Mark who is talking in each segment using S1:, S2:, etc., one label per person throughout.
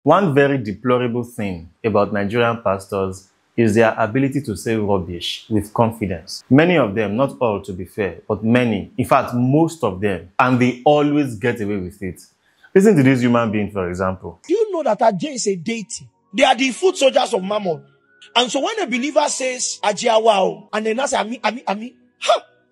S1: One very deplorable thing about Nigerian pastors is their ability to say rubbish with confidence. Many of them, not all to be fair, but many, in fact most of them, and they always get away with it. Listen to this human being, for example.
S2: Do you know that Ajay is a deity? They are the foot soldiers of Mammon. And so when a believer says Ajay wow, and then say Ami,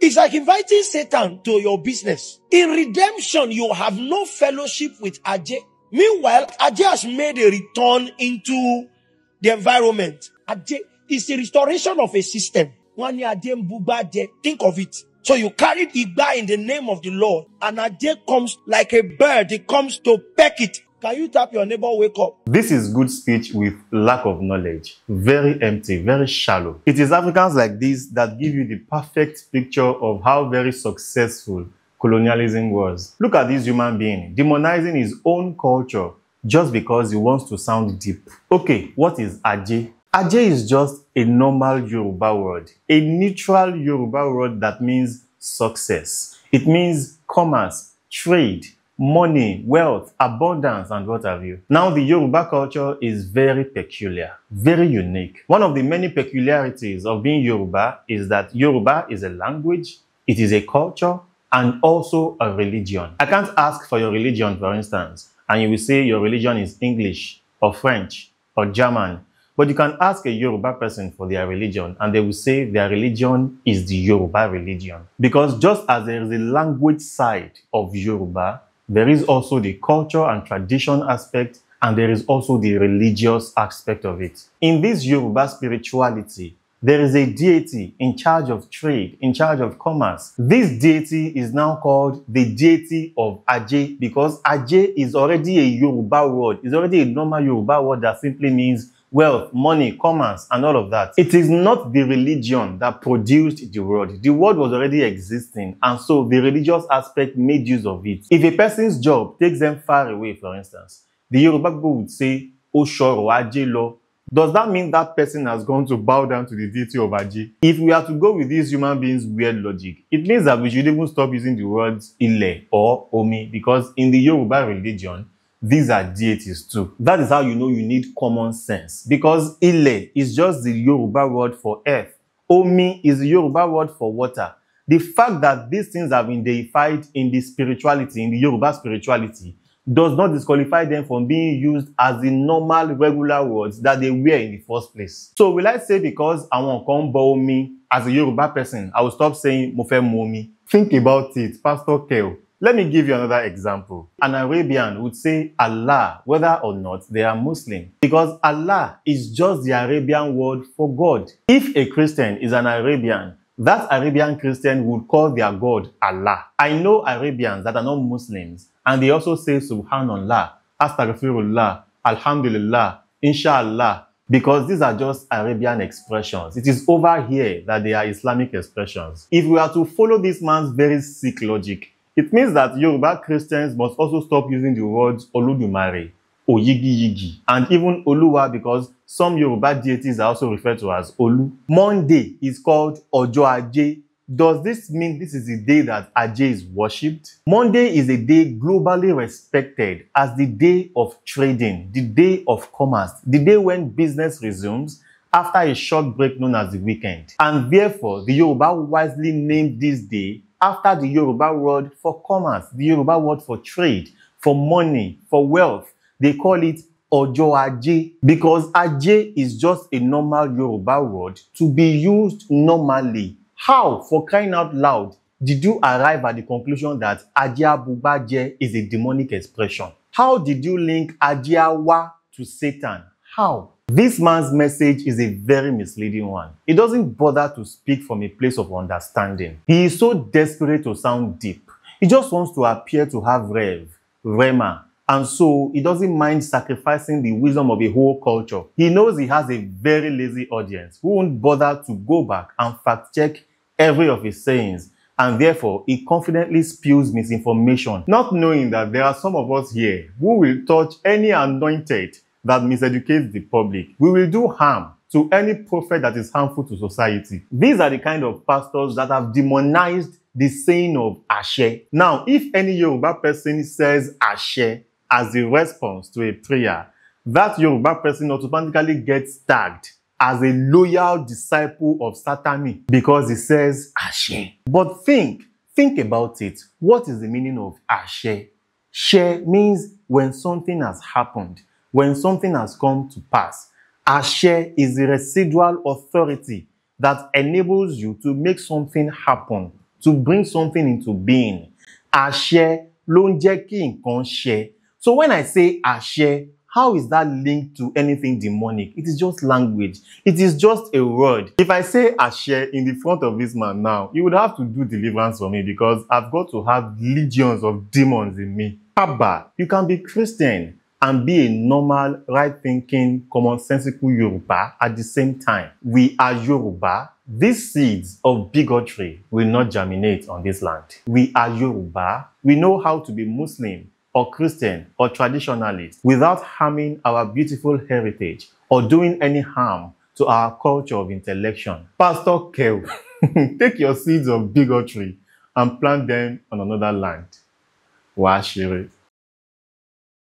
S2: it's like inviting Satan to your business. In redemption, you have no fellowship with Ajay. Meanwhile, Ajay has made a return into the environment. Ajay is the restoration of a system. Think of it. So you carried Igba in the name of the Lord, and Ajay comes like a bird. He comes to peck it. Can you tap your neighbor, wake up?
S1: This is good speech with lack of knowledge. Very empty, very shallow. It is Africans like this that give you the perfect picture of how very successful colonialism was. Look at this human being demonizing his own culture just because he wants to sound deep. Okay, what is Ajay? Ajay is just a normal Yoruba word, a neutral Yoruba word that means success. It means commerce, trade, money, wealth, abundance, and what have you. Now, the Yoruba culture is very peculiar, very unique. One of the many peculiarities of being Yoruba is that Yoruba is a language, it is a culture, and also a religion. I can't ask for your religion, for instance, and you will say your religion is English, or French, or German. But you can ask a Yoruba person for their religion, and they will say their religion is the Yoruba religion. Because just as there is a language side of Yoruba, there is also the culture and tradition aspect, and there is also the religious aspect of it. In this Yoruba spirituality, there is a deity in charge of trade, in charge of commerce. This deity is now called the deity of Ajay, because Ajay is already a Yoruba word. It's already a normal Yoruba word that simply means wealth, money, commerce, and all of that. It is not the religion that produced the word. The word was already existing, and so the religious aspect made use of it. If a person's job takes them far away, for instance, the Yoruba people would say, Oshoro Ajay lo. Does that mean that person has gone to bow down to the deity of Ajay? If we are to go with these human beings' weird logic, it means that we should even stop using the words Ile or Omi, because in the Yoruba religion, these are deities too. That is how you know you need common sense, because Ile is just the Yoruba word for earth. Omi is the Yoruba word for water. The fact that these things have been deified in the spirituality, in the Yoruba spirituality, does not disqualify them from being used as the normal, regular words that they were in the first place. So will I say because I want to come bow me as a Yoruba person, I will stop saying Mofe Momi? Think about it, Pastor Keo. Let me give you another example. An Arabian would say Allah, whether or not they are Muslim, because Allah is just the Arabian word for God. If a Christian is an Arabian, that Arabian Christian would call their God Allah. I know Arabians that are not Muslims, and they also say Subhanallah, Astaghfirullah, Alhamdulillah, Inshallah, because these are just Arabian expressions. It is over here that they are Islamic expressions. If we are to follow this man's very sick logic, it means that Yoruba Christians must also stop using the words Oludumare, Oyigi Yigi, and even Oluwa, because some Yoruba deities are also referred to as Olu. Monday is called Ojo Ajay. Does this mean this is the day that Ajay is worshipped? Monday is a day globally respected as the day of trading, the day of commerce, the day when business resumes after a short break known as the weekend. And therefore, the Yoruba wisely named this day after the Yoruba word for commerce, the Yoruba word for trade, for money, for wealth. They call it Ojo Ajay, because Ajay is just a normal Yoruba word to be used normally. How, for crying out loud, did you arrive at the conclusion that Ajiabubaje is a demonic expression? How did you link Ajiawa to Satan? How? This man's message is a very misleading one. He doesn't bother to speak from a place of understanding. He is so desperate to sound deep. He just wants to appear to have rev, rema, and so he doesn't mind sacrificing the wisdom of a whole culture. He knows he has a very lazy audience who won't bother to go back and fact-check every of his sayings, and therefore he confidently spews misinformation, not knowing that there are some of us here who will touch any anointed that miseducates the public. We will do harm to any prophet that is harmful to society. These are the kind of pastors that have demonized the saying of Ashe. Now, if any Yoruba person says Ashe as a response to a prayer, that Yoruba person automatically gets tagged as a loyal disciple of Satani because he says Ashe. But think about it. What is the meaning of Ashe? She means when something has happened, when something has come to pass. Ashe is the residual authority that enables you to make something happen, to bring something into being. Ashe ló ń jẹ́ kí nǹkan ṣẹ. So when I say Ashe, how is that linked to anything demonic? It is just language. It is just a word. If I say Ashe in the front of this man now, you would have to do deliverance for me because I've got to have legions of demons in me. Abba, you can be Christian and be a normal, right-thinking, common-sensical Yoruba at the same time. We are Yoruba. These seeds of bigotry will not germinate on this land. We are Yoruba. We know how to be Muslim or Christian or traditionalist without harming our beautiful heritage or doing any harm to our culture of intellection. Pastor Kev, take your seeds of bigotry and plant them on another land. Washiri.